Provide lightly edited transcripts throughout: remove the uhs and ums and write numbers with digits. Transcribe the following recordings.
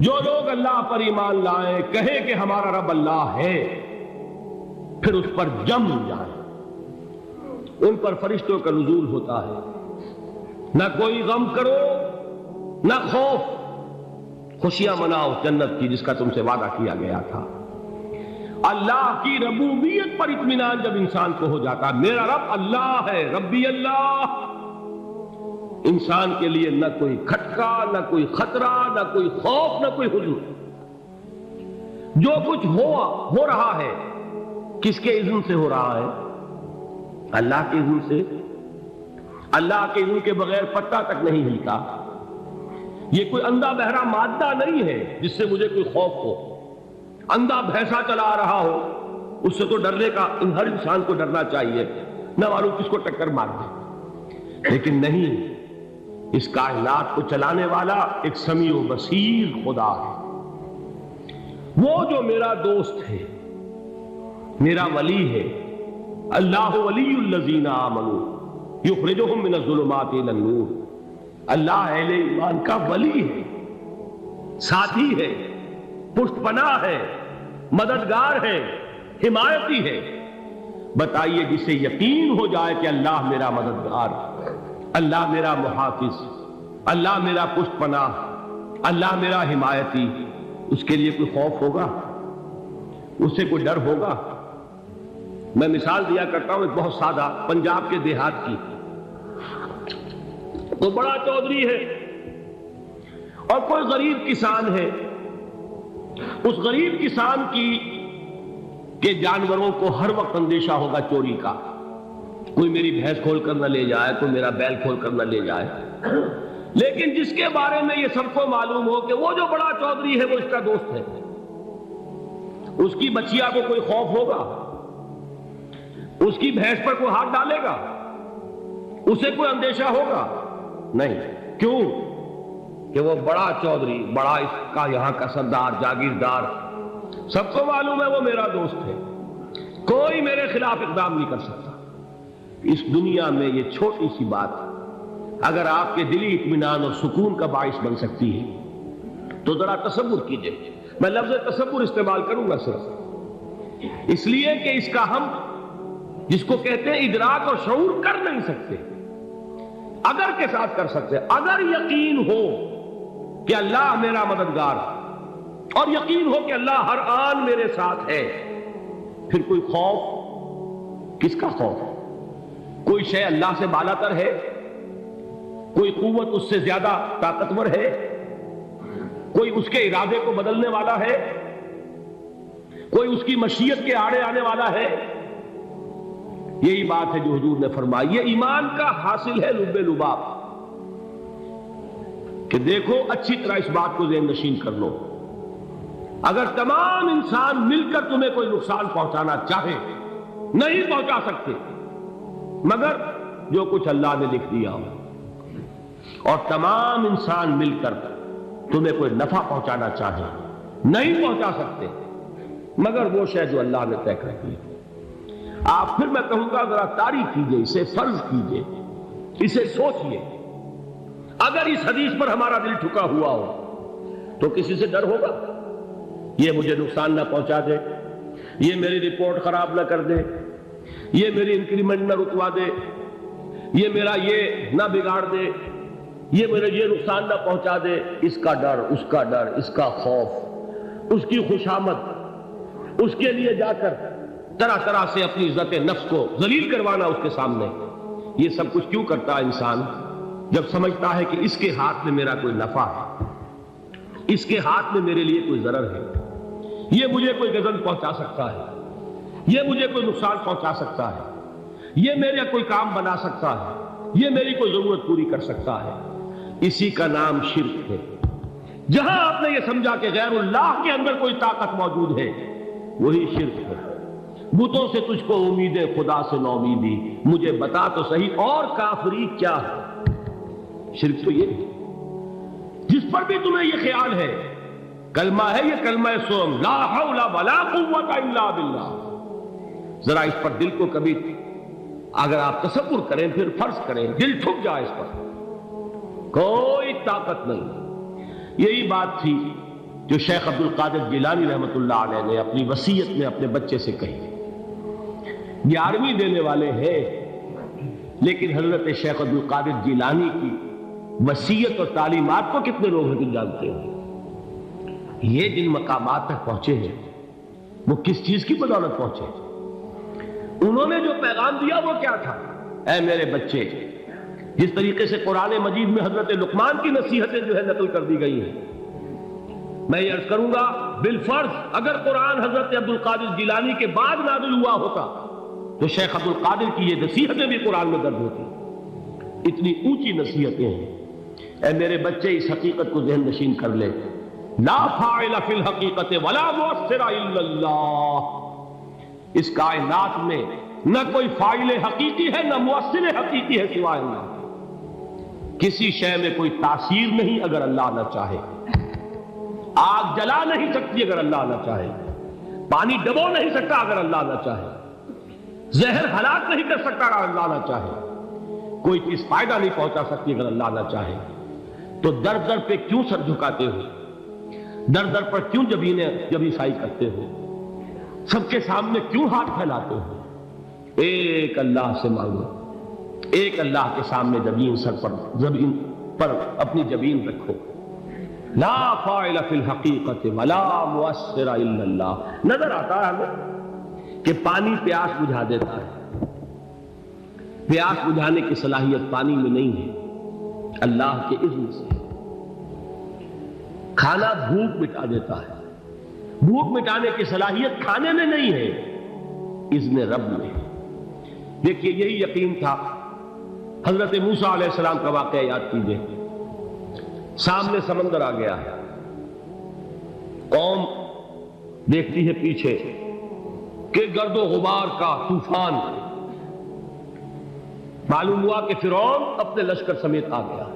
جو لوگ اللہ پر ایمان لائیں، کہیں کہ ہمارا رب اللہ ہے، پھر اس پر جم جائیں، ان پر فرشتوں کا نزول ہوتا ہے۔ نہ کوئی غم کرو نہ خوف، خوشیاں مناؤ جنت کی جس کا تم سے وعدہ کیا گیا تھا۔ اللہ کی ربوبیت پر اطمینان جب انسان کو ہو جاتا، میرا رب اللہ ہے، ربی اللہ، انسان کے لیے نہ کوئی کھٹکا، نہ کوئی خطرہ، نہ کوئی خوف، نہ کوئی حزن۔ جو کچھ ہو رہا ہے کس کے اذن سے ہو رہا ہے؟ اللہ کے اذن سے۔ اللہ کے اذن کے بغیر پتہ تک نہیں ہلتا۔ یہ کوئی اندھا بہرا مادہ نہیں ہے جس سے مجھے کوئی خوف ہو۔ اندھا بھینسا چلا رہا ہو اس سے تو ڈرنے کا ہر انسان کو ڈرنا چاہیے، نہ معلوم کس کو ٹکر مار دے۔ لیکن نہیں، اس کائنات کو چلانے والا ایک سمیع و بصیر خدا ہے۔ وہ جو میرا دوست ہے، میرا ولی ہے، اللہ ولی الذین آمنوا یخرجہم من الظلمات الی النور۔ اللہ اہل ایمان کا ولی ہے، ساتھی ہے، پشت پناہ ہے، مددگار ہے، حمایتی ہے۔ بتائیے جسے یقین ہو جائے کہ اللہ میرا مددگار، اللہ میرا محافظ، اللہ میرا پشت پناہ، اللہ میرا حمایتی، اس کے لیے کوئی خوف ہوگا؟ اس سے کوئی ڈر ہوگا؟ میں مثال دیا کرتا ہوں ایک بہت سادہ، پنجاب کے دیہات کی۔ تو بڑا چودھری ہے اور کوئی غریب کسان ہے۔ اس غریب کسان کے جانوروں کو ہر وقت اندیشہ ہوگا چوری کا، کوئی میری بھینس کھول کر نہ لے جائے، کوئی میرا بیل کھول کر نہ لے جائے۔ لیکن جس کے بارے میں یہ سب کو معلوم ہو کہ وہ جو بڑا چودھری ہے وہ اس کا دوست ہے، اس کی بچیا کو کوئی خوف ہوگا؟ اس کی بھینس پر کوئی ہاتھ ڈالے گا؟ اسے کوئی اندیشہ ہوگا؟ نہیں۔ کیوں؟ کہ وہ بڑا چودھری، بڑا اس کا یہاں کا سردار، جاگیردار، سب کو معلوم ہے وہ میرا دوست ہے، کوئی میرے خلاف اقدام نہیں کر سکتا۔ اس دنیا میں یہ چھوٹی سی بات اگر آپ کے دلی اطمینان اور سکون کا باعث بن سکتی ہے تو ذرا تصور کیجئے۔ میں لفظ تصور استعمال کروں گا صرف اس لیے کہ اس کا ہم جس کو کہتے ہیں ادراک اور شعور کر نہیں سکتے، اگر کے ساتھ کر سکتے۔ اگر یقین ہو کہ اللہ میرا مددگار اور یقین ہو کہ اللہ ہر آن میرے ساتھ ہے، پھر کوئی خوف؟ کس کا خوف؟ کوئی شے اللہ سے بالا تر ہے؟ کوئی قوت اس سے زیادہ طاقتور ہے؟ کوئی اس کے ارادے کو بدلنے والا ہے؟ کوئی اس کی مشیت کے آڑے آنے والا ہے؟ یہی بات ہے جو حضور نے فرمائی، یہ ایمان کا حاصل ہے لب لباب، کہ دیکھو اچھی طرح اس بات کو ذہن نشین کر لو، اگر تمام انسان مل کر تمہیں کوئی نقصان پہنچانا چاہے نہیں پہنچا سکتے، مگر جو کچھ اللہ نے لکھ دیا ہو، اور تمام انسان مل کر تمہیں کوئی نفع پہنچانا چاہے نہیں پہنچا سکتے، مگر وہ شے جو اللہ نے طے کر دی۔ آپ پھر میں کہوں گا ذرا تعریف کیجئے، اسے فرض کیجئے، اسے سوچئے۔ اگر اس حدیث پر ہمارا دل ٹھکا ہوا ہو تو کسی سے ڈر ہوگا؟ یہ مجھے نقصان نہ پہنچا دے، یہ میری رپورٹ خراب نہ کر دے، یہ میری انکریمنٹ نہ رکوا دے، یہ میرا یہ نہ بگاڑ دے، یہ میرے یہ نقصان نہ پہنچا دے۔ اس کا ڈر، اس کا ڈر، اس کا خوف، اس کی خوشامد، اس کے لیے جا کر طرح طرح سے اپنی عزت نفس کو ذلیل کروانا اس کے سامنے، یہ سب کچھ کیوں کرتا ہے انسان؟ جب سمجھتا ہے کہ اس کے ہاتھ میں میرا کوئی نفع ہے، اس کے ہاتھ میں میرے لیے کوئی ضرر ہے، یہ مجھے کوئی غضب پہنچا سکتا ہے، یہ مجھے کوئی نقصان پہنچا سکتا ہے، یہ میرا کوئی کام بنا سکتا ہے، یہ میری کوئی ضرورت پوری کر سکتا ہے، اسی کا نام شرک ہے۔ جہاں آپ نے یہ سمجھا کہ غیر اللہ کے اندر کوئی طاقت موجود ہے، وہی شرک ہے۔ بتوں سے تجھ کو امید ہے، خدا سے نومیدی، مجھے بتا تو صحیح اور کافری کیا ہے؟ شرک تو یہ ہے۔ جس پر بھی تمہیں یہ خیال ہے، کلمہ ہے یہ کلمہ سوم، لا حول ولا قوت الا باللہ، ذرا اس پر دل کو کبھی اگر آپ تصور کریں، پھر فرض کریں، دل ٹھک جائے، اس پر کوئی طاقت نہیں۔ یہی بات تھی جو شیخ عبد القادر جیلانی رحمۃ اللہ علیہ نے اپنی وصیت میں اپنے بچے سے کہی. 11ویں دینے والے ہیں، لیکن حضرت شیخ عبد القادر جیلانی کی وصیت اور تعلیمات کو کتنے لوگ ہیں جانتے ہیں؟ یہ جن مقامات تک پہنچے ہیں وہ کس چیز کی بدولت پہنچے؟ انہوں نے جو پیغام دیا وہ کیا تھا؟ اے میرے بچے، جس طریقے سے قرآن مجید میں حضرت لقمان کی نصیحتیں جو ہے نقل کر دی گئی ہیں، میں یہ عرض کروں گا بالفرض اگر قرآن حضرت عبد القادر جیلانی کے بعد نازل ہوا ہوتا تو شیخ عبد القادر کی یہ نصیحتیں بھی قرآن میں درج ہوتی. اتنی اونچی نصیحتیں ہیں. اے میرے بچے، اس حقیقت کو ذہن نشین کر لے، لا فاعل فی الحقیقت ولا مؤثر الا اللہ. اس کائنات میں نہ کوئی فاعل حقیقی ہے نہ مؤثر حقیقی ہے سوائے اللہ. کسی شے میں کوئی تاثیر نہیں اگر اللہ نہ چاہے. آگ جلا نہیں سکتی اگر اللہ نہ چاہے. پانی ڈبو نہیں سکتا اگر اللہ نہ چاہے. زہر ہلاک نہیں کر سکتا اگر اللہ نہ چاہے. کوئی چیز فائدہ نہیں پہنچا سکتی اگر اللہ نہ چاہے. تو در در پہ کیوں سر جھکاتے ہو؟ در در پر کیوں جبیں سائی کرتے ہو؟ سب کے سامنے کیوں ہاتھ پھیلاتے ہو؟ ایک اللہ سے مانگو. ایک اللہ کے سامنے زمین پر اپنی جبین رکھو. لا فاعل فی الحقیقت ولا مؤثر الا اللہ. نظر آتا ہے ہمیں کہ پانی پیاس بجھا دیتا ہے. پیاس بجھانے کی صلاحیت پانی میں نہیں ہے، اللہ کے اذن سے. کھانا بھوک مٹا دیتا ہے. بھوک مٹانے کی صلاحیت کھانے میں نہیں ہے، اذن رب میں. دیکھیے یہی یقین تھا. حضرت موسیٰ علیہ السلام کا واقعہ یاد کیجئے. سامنے سمندر آ گیا ہے. قوم دیکھتی ہے پیچھے کہ گرد و غبار کا طوفان. معلوم ہوا کہ فرعون اپنے لشکر سمیت آ گیا.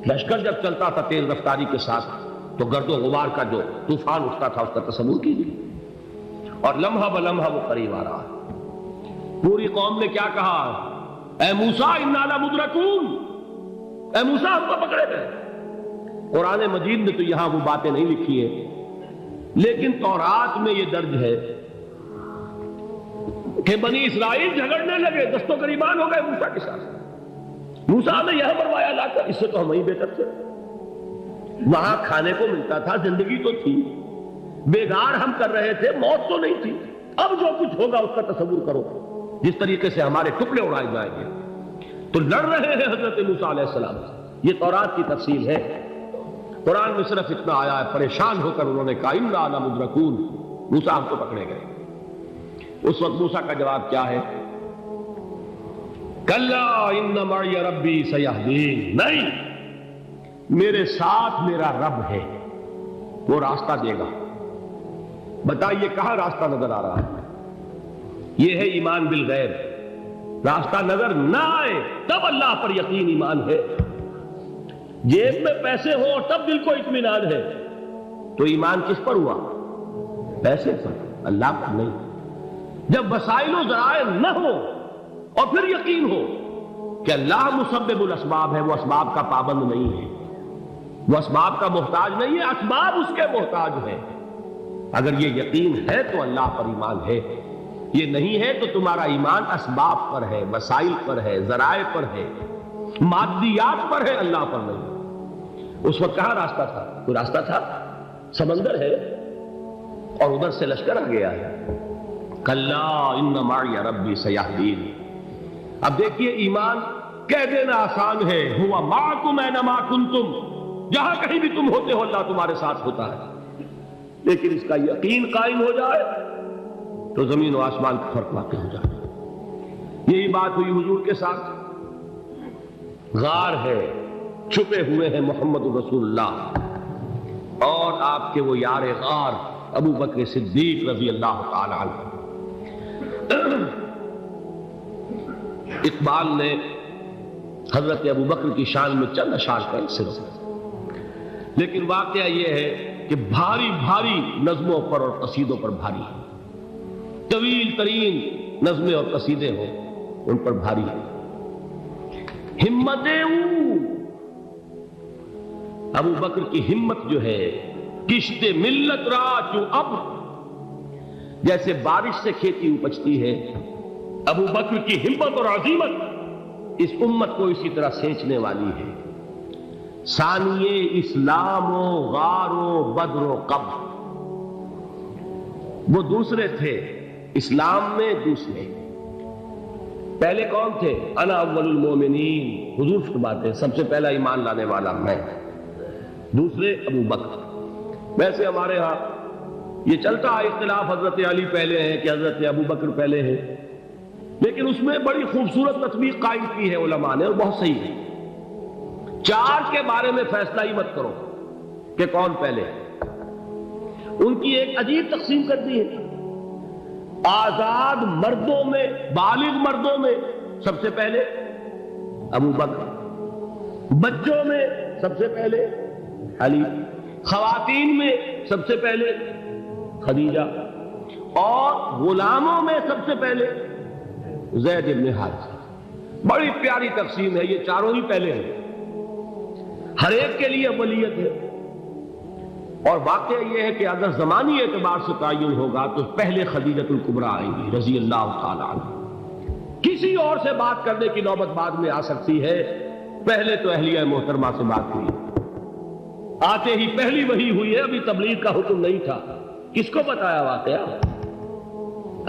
لشکر جب چلتا تھا تیز رفتاری کے ساتھ تو گرد و غبار کا جو طوفان اٹھتا تھا اس کا تصور کیجیے. اور لمحہ بلمحہ وہ قریب آ رہا ہے. پوری قوم نے کیا کہا؟ اے موسیٰ انا لمدرکون. اے موسیٰ ہم کو پکڑے گئے. قرآن مجید نے تو یہاں وہ باتیں نہیں لکھی ہیں، لیکن تورات میں یہ درج ہے کہ بنی اسرائیل جھگڑنے لگے، دست و گریبان ہو گئے موسیٰ کے ساتھ. موسیٰ نے یہ فرمایا لا کر، اس سے تو ہم ہی بہتر تھے. وہاں کھانے کو ملتا تھا، زندگی تو تھی، بیگار ہم کر رہے تھے، موت تو نہیں تھی. اب جو کچھ ہوگا اس کا تصور کرو، جس طریقے سے ہمارے ٹکڑے اڑائے جائیں گے. تو لڑ رہے ہیں حضرت موسیٰ علیہ السلام. یہ تورات کی تفصیل ہے. قرآن میں صرف اتنا آیا ہے، پریشان ہو کر انہوں نے کہا انا لمدرکون. موسیٰ ہم کو پکڑے گئے. اس وقت موسیٰ کا جواب کیا ہے؟ کلا ان معی ربی سیہدین. نہیں، میرے ساتھ میرا رب ہے، وہ راستہ دے گا. بتائیے کہاں راستہ نظر آ رہا ہے؟ یہ ہے ایمان بالغیب. راستہ نظر نہ آئے تب اللہ پر یقین ایمان ہے. جیب میں پیسے ہو تب دل کو اطمینان ہے. تو ایمان کس پر ہوا؟ پیسے پر، اللہ پر نہیں. جب وسائل و ذرائع نہ ہو اور پھر یقین ہو کہ اللہ مسبب الاسباب ہے، وہ اسباب کا پابند نہیں ہے، وہ اسباب کا محتاج نہیں ہے، اسباب اس کے محتاج ہے. اگر یہ یقین ہے تو اللہ پر ایمان ہے. یہ نہیں ہے تو تمہارا ایمان اسباب پر ہے، وسائل پر ہے، ذرائع پر ہے، مادیات پر ہے، اللہ پر نہیں. اس وقت کہاں راستہ تھا؟ کوئی راستہ تھا؟ سمندر ہے اور ادھر سے لشکر آ گیا ہے. کلا ان معی ربی سیہدین. اب دیکھیے ایمان کہہ دینا آسان ہے، ہوا معکم اینما کنتم. جہاں کہیں بھی تم ہوتے ہو اللہ تمہارے ساتھ ہوتا ہے. لیکن اس کا یقین قائم ہو جائے تو زمین و آسمان کا فرق واقع ہو جائے. یہی بات ہوئی حضور کے ساتھ. غار ہے، چھپے ہوئے ہیں محمد رسول اللہ اور آپ کے وہ یار غار ابو بکر صدیق رضی اللہ تعالی عنہ. اقبال نے حضرت ابو بکر کی شان میں چند اشعار کا سلسلہ، لیکن واقعہ یہ ہے کہ بھاری بھاری نظموں پر اور قصیدوں پر بھاری ہے. طویل ترین نظمیں اور قصیدے ہوں ان پر بھاری ہے. ہمت ابو بکر کی ہمت جو ہے کشت ملت را چو ابر، جیسے بارش سے کھیتی اپجتی ہے، ابو بکر کی ہمت اور عزیمت اس امت کو اسی طرح سینچنے والی ہے۔ ثانیے اسلام و غار و بدر و قبر، وہ دوسرے تھے اسلام میں، دوسرے پہلے کون تھے؟ انا اول المومنین، حضور فرماتے ہیں سب سے پہلا ایمان لانے والا میں، دوسرے ابو بکر۔ ویسے ہمارے ہاں یہ چلتا ہے اختلاف، حضرت علی پہلے ہیں کہ حضرت ابو بکر پہلے ہیں، لیکن اس میں بڑی خوبصورت تطبیق قائم کی ہے علماء نے، اور بہت صحیح ہے۔ چار کے بارے میں فیصلہ ہی مت کرو کہ کون پہلے ہے، ان کی ایک عجیب تقسیم کر دی ہے۔ آزاد مردوں میں، بالغ مردوں میں سب سے پہلے ابو بکر، بچوں میں سب سے پہلے علی، خواتین میں سب سے پہلے خدیجہ، اور غلاموں میں سب سے پہلے زید بن حارثہ۔ بڑی پیاری تقسیم ہے، یہ چاروں ہی پہلے ہیں، ہر ایک کے لیے اولیت ہے۔ اور واقعہ یہ ہے کہ اگر زمانی اعتبار سے تعین ہوگا تو پہلے خدیجہ الکبریٰ آئیں گی رضی اللہ تعالی عنہ۔ کسی اور سے بات کرنے کی نوبت بعد میں آ سکتی ہے، پہلے تو اہلیہ محترمہ سے بات ہوئی، آتے ہی پہلی وحی ہوئی ہے، ابھی تبلیغ کا حکم نہیں تھا۔ کس کو بتایا واقعہ؟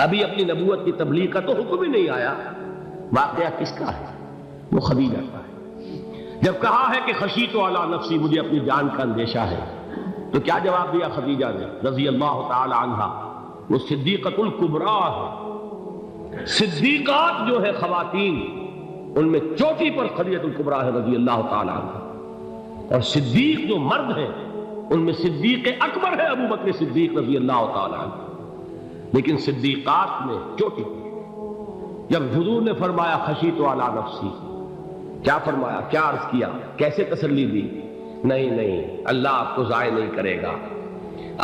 ابھی اپنی نبوت کی تبلیغ کا تو حکم ہی نہیں آیا۔ واقعہ کس کا ہے؟ وہ خدیجہ کا ہے۔ جب کہا ہے کہ خشیت علی نفسی، مجھے اپنی جان کا اندیشہ ہے، تو کیا جواب دیا خدیجہ نے رضی اللہ تعالی عنہا؟ وہ صدیقۃ الکبریٰ ہے۔ صدیقات جو ہے خواتین، ان میں چوٹی پر خدیجہ الکبریٰ ہے رضی اللہ تعالی عنہا، اور صدیق جو مرد ہیں ان میں صدیق اکبر ہے ابو بکر صدیق رضی اللہ تعالی عنہ، لیکن صدیقات میں چوٹی پر۔ جب حضور نے فرمایا خشیت علی نفسی، کیا فرمایا؟ کیا عرض کیا؟ کیسے تسلی دی؟ نہیں، اللہ آپ کو ضائع نہیں کرے گا،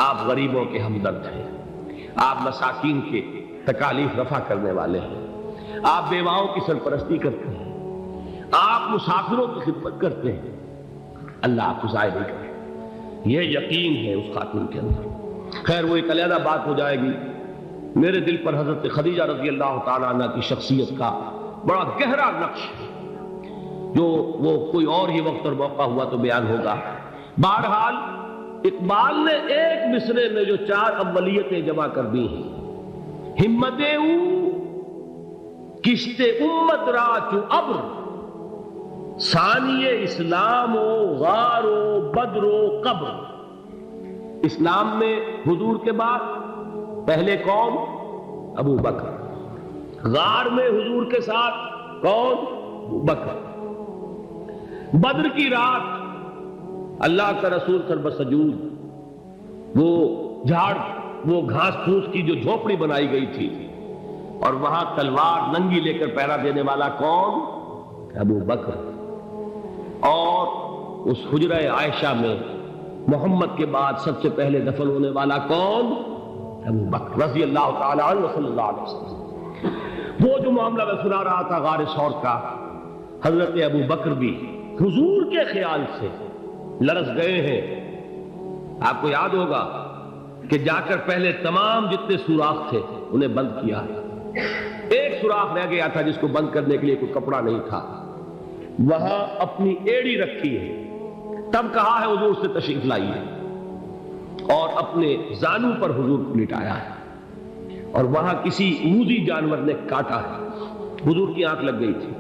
آپ غریبوں کے ہمدرد ہیں، آپ مساکین کے تکالیف رفع کرنے والے ہیں، آپ بیواؤں کی سرپرستی کرتے ہیں، آپ مسافروں کی خدمت کرتے ہیں، اللہ آپ کو ضائع نہیں کرے گا۔ یہ یقین ہے اس خاتون کے اندر۔ خیر وہ ایک علیحدہ بات ہو جائے گی۔ میرے دل پر حضرت خدیجہ رضی اللہ تعالیٰ عنہ کی شخصیت کا بڑا گہرا نقش ہے، جو وہ کوئی اور ہی وقت اور موقع ہوا تو بیان ہوگا۔ بہرحال اقبال نے ایک مصرے میں جو چار اولیتیں جمع کر دی ہیں، ہمت او کشت امت را چو ابر، ثانی اسلام و غار و بدر و قبر۔ اسلام میں حضور کے بعد پہلے کون؟ ابو بکر۔ غار میں حضور کے ساتھ کون؟ ابو بکر۔ بدر کی رات اللہ کا رسول سر بسجود، وہ جھاڑ، وہ گھاس پھوس کی جو جھوپڑی بنائی گئی تھی، اور وہاں تلوار ننگی لے کر پہرا دینے والا کون؟ ابو بکر۔ اور اس حجرہ عائشہ میں محمد کے بعد سب سے پہلے دفن ہونے والا کون؟ ابو بکر رضی اللہ تعالی عنہ صلی اللہ علیہ وسلم۔ وہ جو معاملہ میں سنا رہا تھا غار ثور کا، حضرت ابو بکر بھی حضور کے خیال سے لرز گئے ہیں۔ آپ کو یاد ہوگا کہ جا کر پہلے تمام جتنے سوراخ تھے انہیں بند کیا، ایک سوراخ رہ گیا تھا جس کو بند کرنے کے لیے کوئی کپڑا نہیں تھا، وہاں اپنی ایڑی رکھی ہے، تب کہا ہے حضور سے تشریف لائیے، اور اپنے زانو پر حضور کو لٹایا ہے، اور وہاں کسی موذی جانور نے کاٹا ہے، حضور کی آنکھ لگ گئی تھی،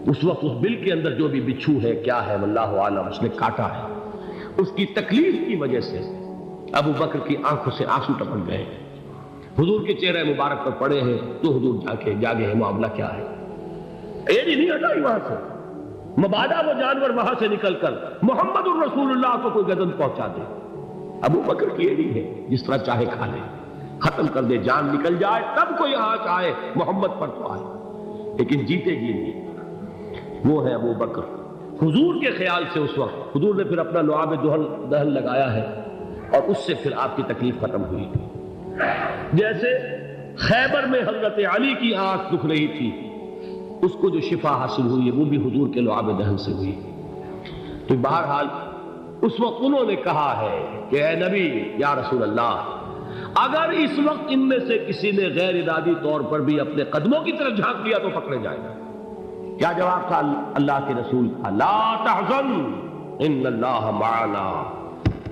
اس وقت اس بل کے اندر جو بھی بچھو ہے کیا ہے واللہ عالم، اس نے کاٹا ہے، اس کی تکلیف کی وجہ سے ابو بکر کی آنکھوں سے آنسو ٹپک گئے، حضور کے چہرے مبارک پر پڑے ہیں، تو حضور جاگے ہیں، معاملہ کیا ہے؟ ایڑی نہیں ہٹائی وہاں سے، مبادا وہ جانور وہاں سے نکل کر محمد الرسول اللہ کو کوئی گردن پہنچا دے، ابو بکر کی ایڑی ہے، جس طرح چاہے کھا لے، ختم کر دے، جان نکل جائے تب کوئی آنچ آئے، محمد پر تو آئے، لیکن جیتے جی نہیں۔ وہ ہے ابو بکر۔ حضور کے خیال سے اس وقت حضور نے پھر اپنا لعاب دہن لگایا ہے، اور اس سے پھر آپ کی تکلیف ختم ہوئی۔ جیسے خیبر میں حضرت علی کی آنکھ دکھ رہی تھی، اس کو جو شفا حاصل ہوئی ہے وہ بھی حضور کے لعاب دہن سے ہوئی۔ تو بہرحال اس وقت انہوں نے کہا ہے کہ اے نبی یا رسول اللہ، اگر اس وقت ان میں سے کسی نے غیر ارادی طور پر بھی اپنے قدموں کی طرف جھانک لیا تو پکڑے جائے گا۔ کیا جواب تھا اللہ کے رسول کا؟ لا تحزن ان اللہ معنا،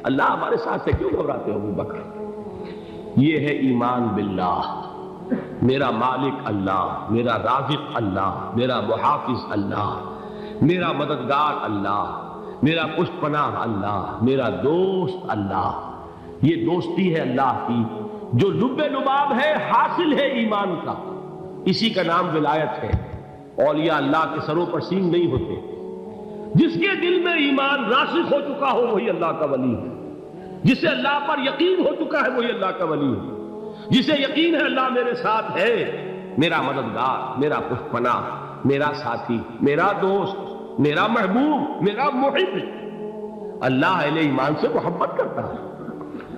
اللہ ہمارے ساتھ سے کیوں گھبراتے ہو ابو بکر؟ یہ ہے ایمان باللہ، میرا مالک اللہ، میرا رازق اللہ، میرا محافظ اللہ، میرا مددگار اللہ، میرا پشت پناہ اللہ، میرا دوست اللہ۔ یہ دوستی ہے اللہ کی جو لب لباب ہے، حاصل ہے ایمان کا، اسی کا نام ولایت ہے۔ اولیاء اللہ کے سروں پر سینگ نہیں ہوتے، جس کے دل میں ایمان راسخ ہو چکا ہو وہی اللہ کا ولی ہے، جسے اللہ پر یقین ہو چکا ہے وہی اللہ کا ولی ہے، جسے یقین ہے اللہ میرے ساتھ ہے، میرا مددگار، میرا پشت پناہ، میرا ساتھی، میرا دوست، میرا محبوب، میرا محب۔ اللہ اہل ایمان سے محبت کرتا ہے۔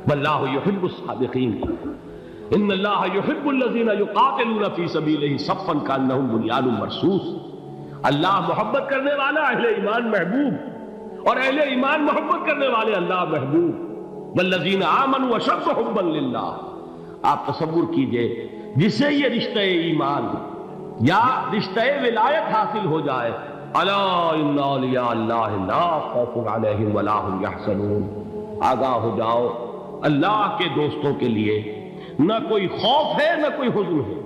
واللہ یحب الصادقین، ان اللہ یحب الذین یقاتلون فی سبیلہ صفا کانہم بنیان مرصوص۔ اللہ محبت کرنے والا، اہل ایمان محبوب، اور اہل ایمان محبت کرنے والے اللہ محبوب۔ والذین آمنوا اشد حبا للہ۔ آپ تصور کیجئے جسے یہ رشتہ ایمان یا رشتہ ولایت حاصل ہو جائے، الا ان اولیاء اللہ لا خوف علیہم ولا هم یحزنون، آگاہ ہو جاؤ اللہ کے دوستوں کے لیے نہ کوئی خوف ہے نہ کوئی حزن ہے۔